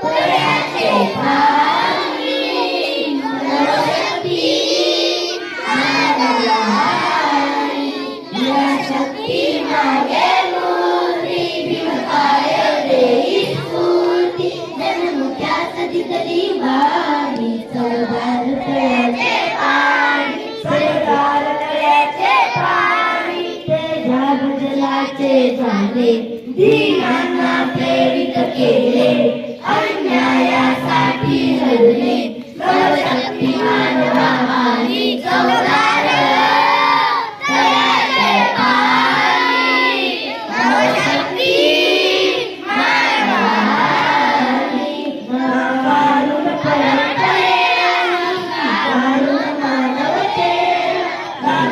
तळ्याचे पाणी नवशक्ती मानवाई या शक्ती मागे मूर्ती भीमकाय देई स्फूर्ती जन्मुख्यात दिसली वाणी चवदार तळ्याचे पाणी चवदार तळ्याचे पाणी ते जलाचे झाले धीरांना प्रेरित केले अन्यायासाठी लढले नवशक्ती मानवानी चवदार तळ्याचे पाणी नवशक्ती मानवानी कारून परंपरेला कारून मानवतेला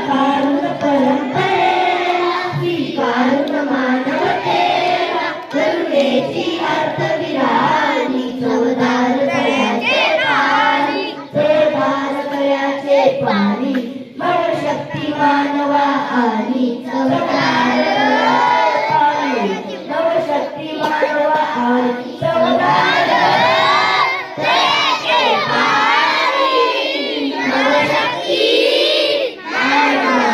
कारून परंपरेला कारून मानवतेला करुणेची अर्थविरानी चवदार तळ्याचे पाणी चवदार तळ्याचे पाणी नवशक्ती मानवा आणि चवदार पाणी नवशक्ती मानवा आणि चवदार तळ्याचे पाणी नवशक्ती मानवा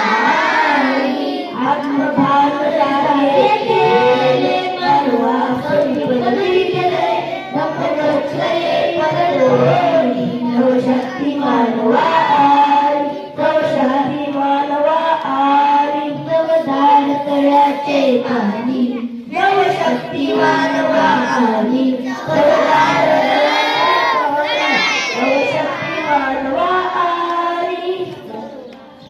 आणि आत्मभान जागे केले मानवा संधी बदली गेले नमन रचले पदडोळे